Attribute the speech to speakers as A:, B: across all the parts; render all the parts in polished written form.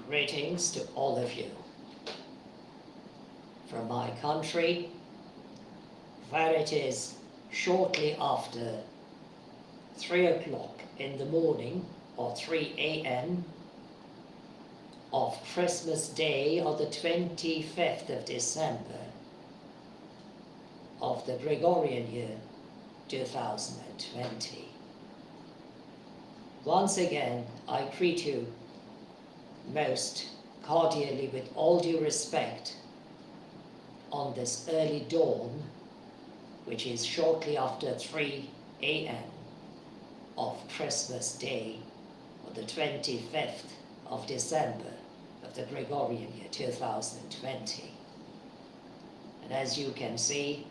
A: Greetings to all of you from my country, where it is shortly after 3 o'clock in the morning, or 3 a.m. of Christmas Day, or the 25th of December of the Gregorian year 2020. Once again, I greet you most cordially with all due respect on this early dawn, which is shortly after 3 a.m. of Christmas Day, or the 25th of December of the Gregorian year 2020. And as you can see,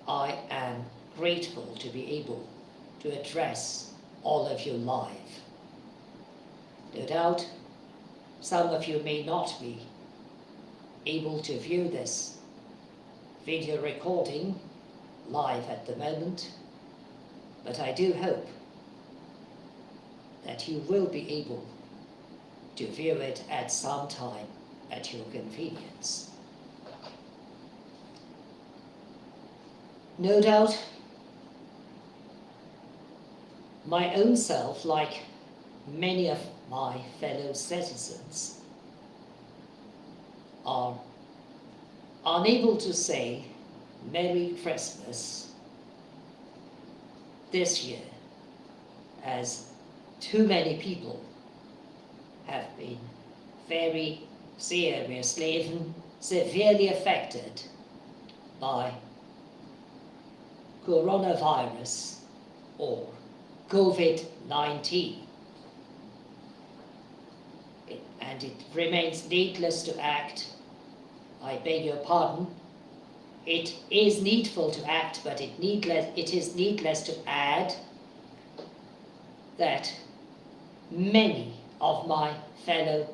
A: I am grateful to be able to address all of you live. No doubt, some of you may not be able to view this video recording live at the moment, but I do hope that you will be able to view it at some time at your convenience. No doubt, my own self, like many of my fellow citizens, are unable to say Merry Christmas this year, as too many people have been very seriously, even severely affected by coronavirus or COVID-19. And it remains needless to act. I beg your pardon. It is needful to act, but it is needless to add that many of my fellow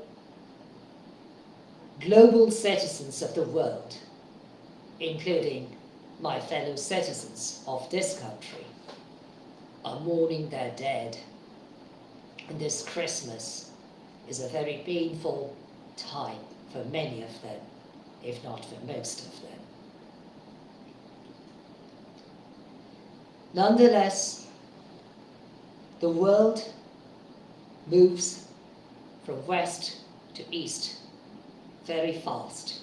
A: global citizens of the world, including my fellow citizens of this country, are mourning their dead. And this Christmas is a very painful time for many of them, if not for most of them. Nonetheless, the world moves from west to east very fast.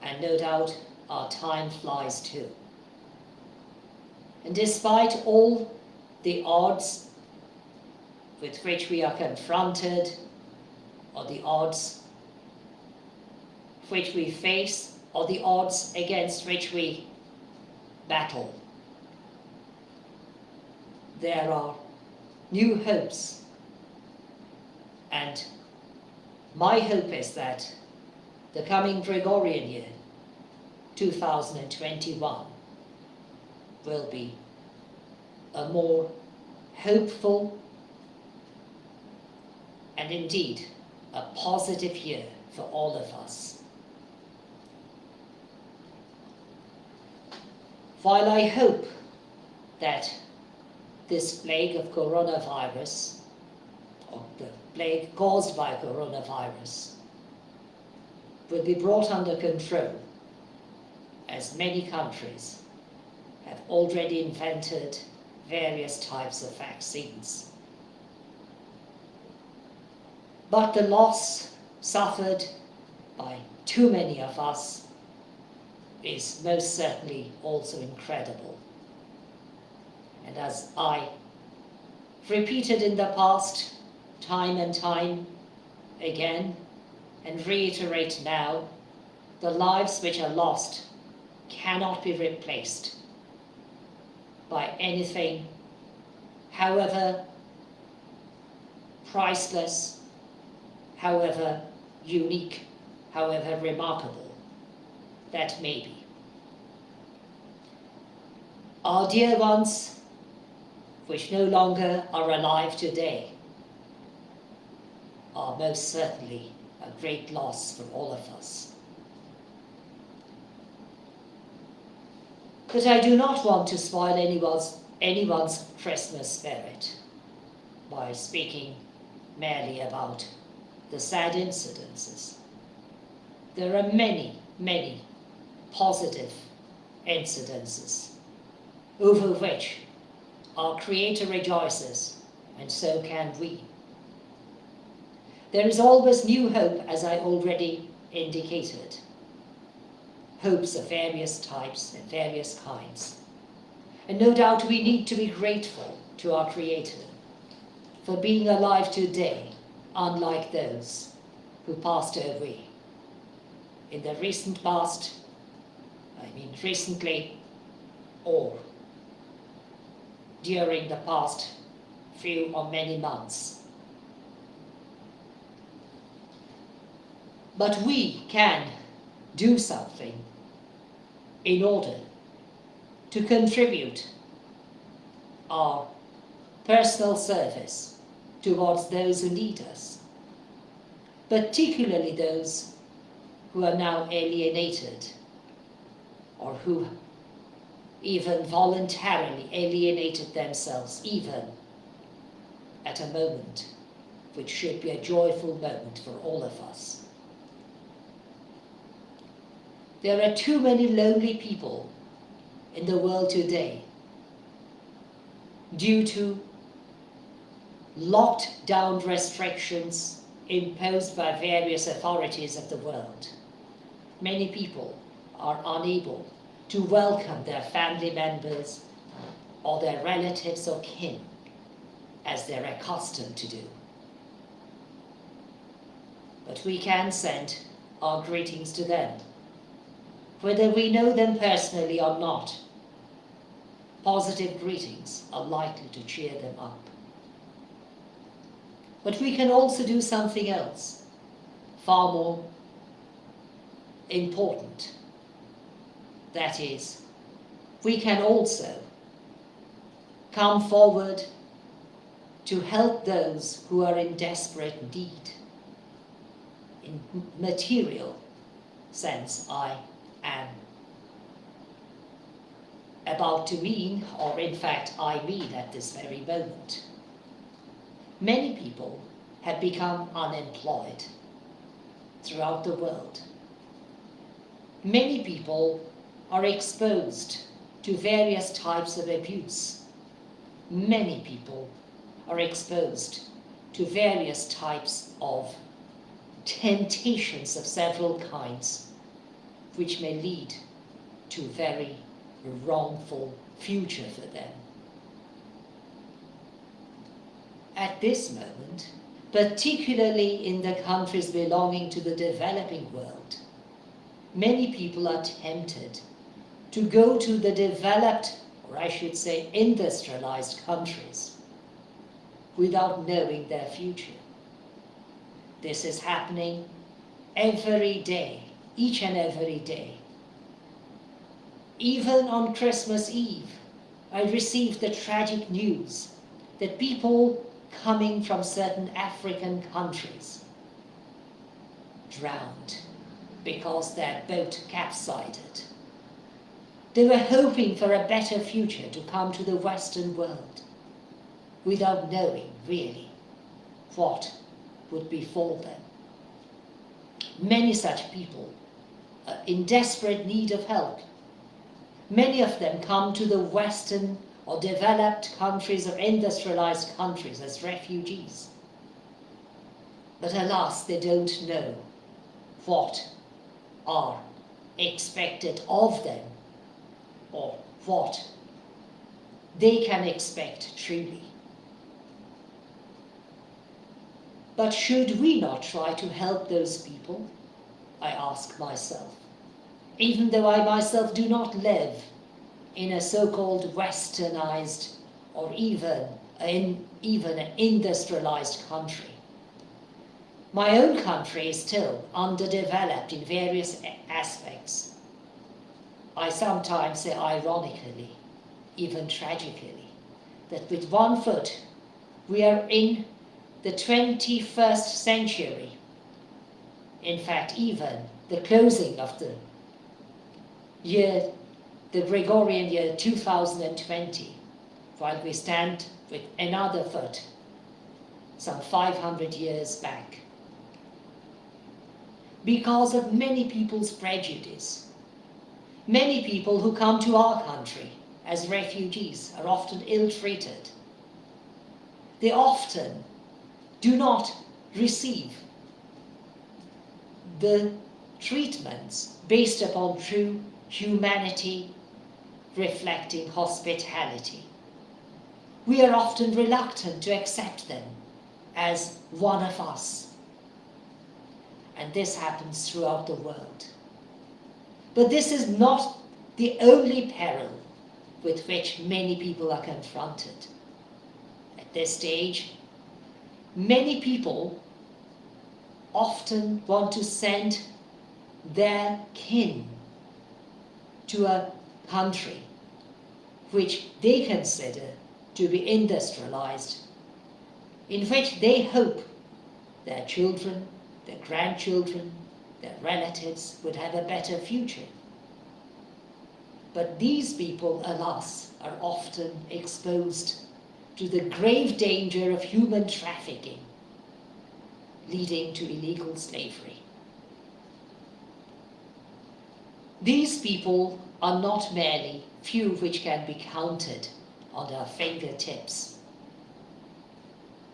A: And no doubt our time flies too. And despite all the odds with which we are confronted, or the odds which we face, or the odds against which we battle, there are new hopes. And my hope is that the coming Gregorian year 2021 will be a more hopeful and indeed a positive year for all of us. While I hope that this plague of coronavirus, or the plague caused by coronavirus, will be brought under control, as many countries have already invented various types of vaccines. But the loss suffered by too many of us is most certainly also incredible. And as I repeated in the past, time and time again, and reiterate now, the lives which are lost cannot be replaced by anything, however priceless, however unique, however remarkable that may be. Our dear ones, which no longer are alive today, are most certainly a great loss for all of us. But I do not want to spoil anyone's Christmas spirit by speaking merely about the sad incidences. There are many, many positive incidences over which our Creator rejoices, and so can we. There is always new hope, as I already indicated. Hopes of various types and various kinds. And no doubt we need to be grateful to our Creator for being alive today, unlike those who passed away in the recent past, recently, or during the past few or many months. But we can do something in order to contribute our personal service towards those who need us, particularly those who are now alienated, or who even voluntarily alienated themselves, even at a moment which should be a joyful moment for all of us. There are too many lonely people in the world today due to locked down restrictions imposed by various authorities of the world. Many people are unable to welcome their family members or their relatives or kin as they're accustomed to do. But we can send our greetings to them, whether we know them personally or not. Positive greetings are likely to cheer them up. But we can also do something else, far more important. That is, we can also come forward to help those who are in desperate need. In material sense, I am about to mean, or in fact I mean at this very moment. Many people have become unemployed throughout the world. Many people are exposed to various types of abuse. Many people are exposed to various types of temptations of several kinds, which may lead to very wrongful future for them. At this moment, particularly in the countries belonging to the developing world, many people are tempted to go to the developed, or I should say industrialized countries, without knowing their future. This is happening every day, each and every day. Even on Christmas Eve, I received the tragic news that people coming from certain African countries drowned because their boat capsized. They were hoping for a better future to come to the Western world without knowing really what would befall them. Many such people are in desperate need of help. Many of them come to the Western or developed countries or industrialized countries as refugees. But alas, they don't know what are expected of them or what they can expect truly. But should we not try to help those people? I ask myself, even though I myself do not live in a so-called westernized or even an industrialized country. My own country is still underdeveloped in various aspects. I sometimes say ironically, even tragically, that with one foot we are in the 21st century. In fact, even the closing of the year, the Gregorian year 2020, while we stand with another foot some 500 years back. Because of many people's prejudice. Many people who come to our country as refugees are often ill-treated. They often do not receive the treatments based upon true humanity, reflecting hospitality. We are often reluctant to accept them as one of us. And this happens throughout the world. But this is not the only peril with which many people are confronted. At this stage, many people often want to send their kin to a country which they consider to be industrialized, in which they hope their children, their grandchildren, their relatives would have a better future. But these people, alas, are often exposed to the grave danger of human trafficking, leading to illegal slavery. These people are not merely few which can be counted on our fingertips,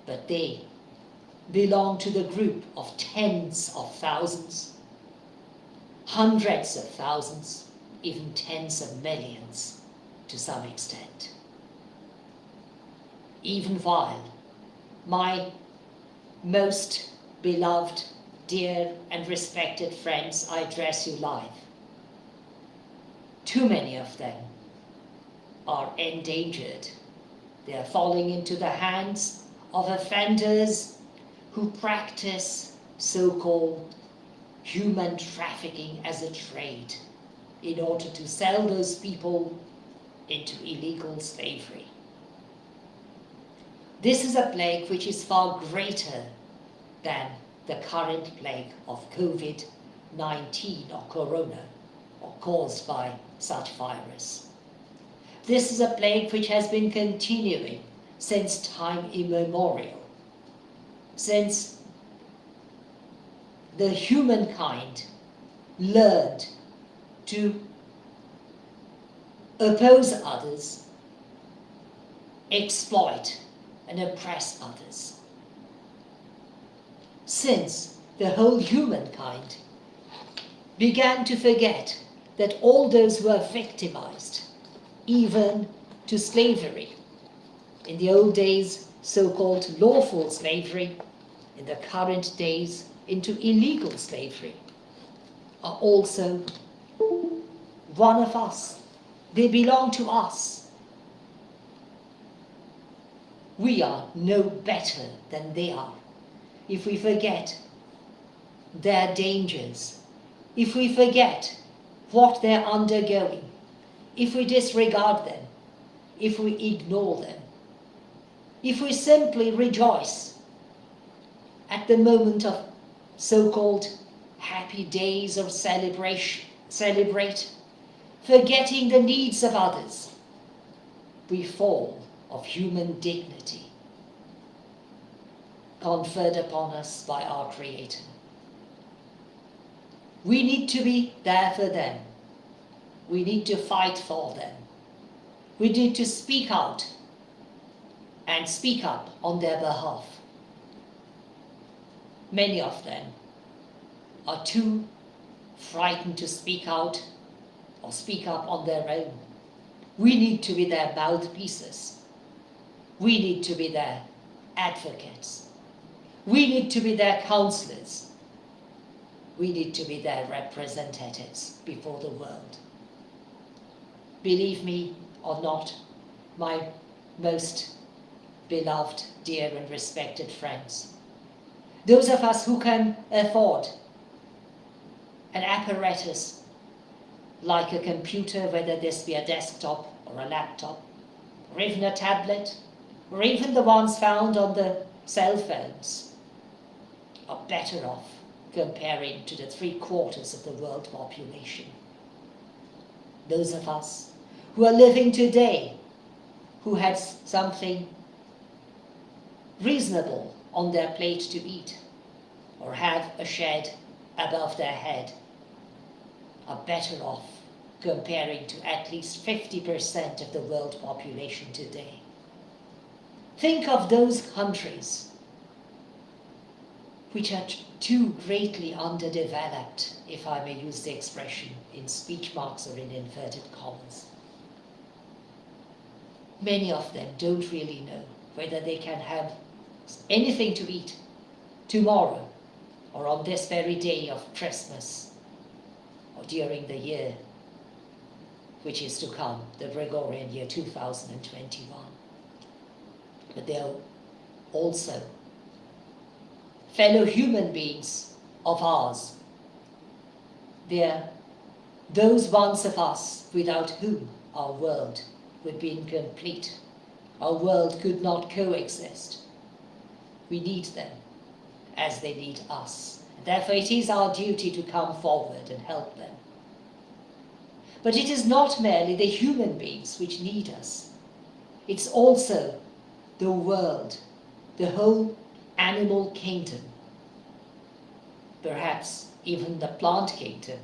A: but they belong to the group of tens of thousands, hundreds of thousands, even tens of millions to some extent. Even while my most beloved, dear and respected friends, I address you live, too many of them are endangered. They are falling into the hands of offenders who practice so-called human trafficking as a trade in order to sell those people into illegal slavery. This is a plague which is far greater than the current plague of COVID-19 or corona, or caused by such virus. This is a plague which has been continuing since time immemorial, since the humankind learned to oppose others, exploit and oppress others. Since the whole humankind began to forget that all those who are victimized, even to slavery, in the old days so-called lawful slavery, in the current days into illegal slavery, are also one of us. They belong to us. We are no better than they are if we forget their dangers, if we forget what they're undergoing, if we disregard them, if we ignore them, if we simply rejoice at the moment of so-called happy days or celebrate, forgetting the needs of others, we fall of human dignity conferred upon us by our Creator. We need to be there for them. We need to fight for them. We need to speak out and speak up on their behalf. Many of them are too frightened to speak out or speak up on their own. We need to be their mouthpieces. We need to be their advocates. We need to be their counselors. We need to be their representatives before the world. Believe me or not, my most beloved, dear and respected friends, those of us who can afford an apparatus like a computer, whether this be a desktop or a laptop, or even a tablet, or even the ones found on the cell phones, are better off comparing to the 3/4 of the world population. Those of us who are living today, who had something reasonable on their plate to eat, or have a shed above their head, are better off comparing to at least 50% of the world population today. Think of those countries which are too greatly underdeveloped, if I may use the expression in speech marks or in inverted commas. Many of them don't really know whether they can have anything to eat tomorrow or on this very day of Christmas or during the year which is to come, the Gregorian year 2021. But they are also fellow human beings of ours. They are those ones of us without whom our world would be incomplete. Our world could not coexist. We need them as they need us. Therefore, it is our duty to come forward and help them. But it is not merely the human beings which need us. It's also the world, the whole animal kingdom, perhaps even the plant kingdom,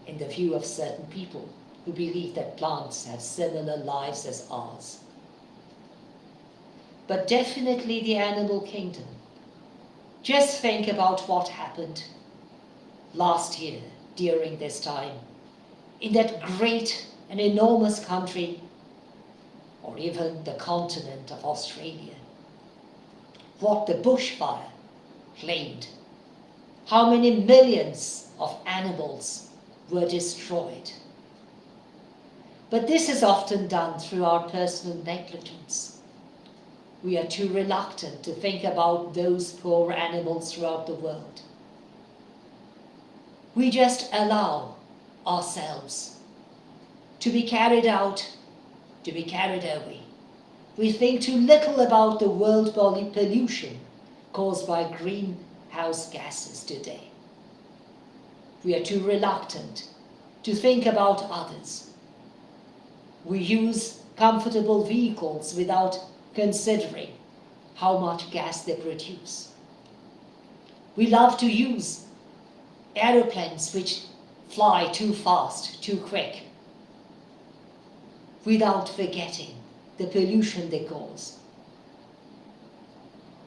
A: in the view of certain people who believe that plants have similar lives as ours. But definitely the animal kingdom. Just think about what happened last year during this time in that great and enormous country, or even the continent of Australia. What the bushfire claimed, how many millions of animals were destroyed. But this is often done through our personal negligence. We are too reluctant to think about those poor animals throughout the world. We just allow ourselves to be carried out, to be carried away. We think too little about the world pollution caused by greenhouse gases today. We are too reluctant to think about others. We use comfortable vehicles without considering how much gas they produce. We love to use aeroplanes which fly too fast, too quick, without forgetting the pollution they cause.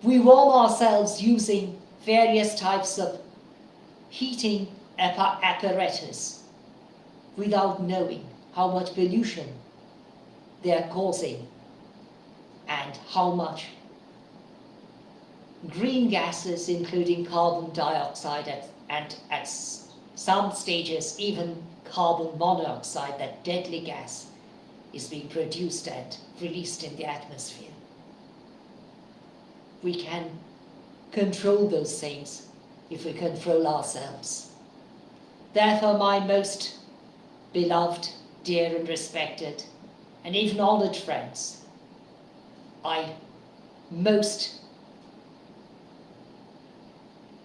A: We warm ourselves using various types of heating apparatus without knowing how much pollution they are causing and how much green gases, including carbon dioxide and at some stages even carbon monoxide, that deadly gas, is being produced and released in the atmosphere. We can control those things if we control ourselves. Therefore, my most beloved, dear and respected, and even honored friends, I most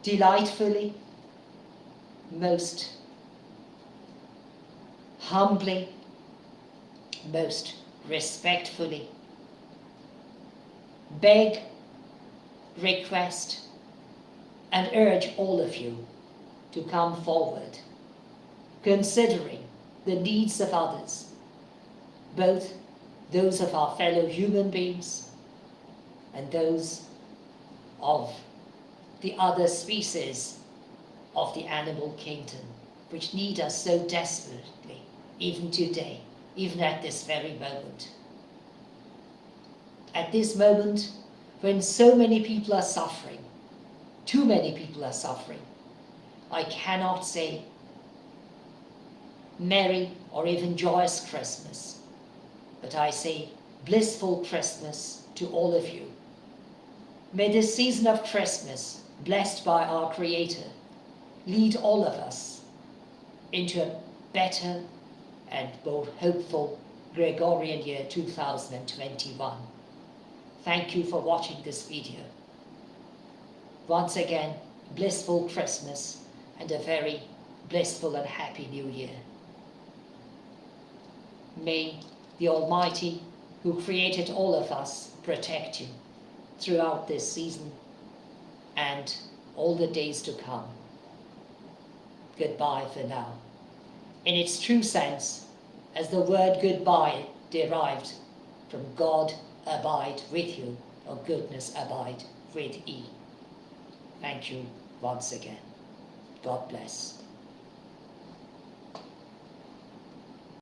A: delightfully, most humbly, most respectfully beg, request, and urge all of you to come forward, considering the needs of others, both those of our fellow human beings and those of the other species of the animal kingdom, which need us so desperately, even today, even at this very moment. At this moment, when so many people are suffering, too many people are suffering, I cannot say Merry or even joyous Christmas, but I say blissful Christmas to all of you. May this season of Christmas, blessed by our Creator, lead all of us into a better and more hopeful Gregorian year 2021. Thank you for watching this video. Once again, blissful Christmas and a very blissful and happy New Year. May the Almighty, who created all of us, protect you throughout this season and all the days to come. Goodbye for now. In its true sense, as the word goodbye derived from God abide with you, or goodness abide with ye. Thank you once again. God bless.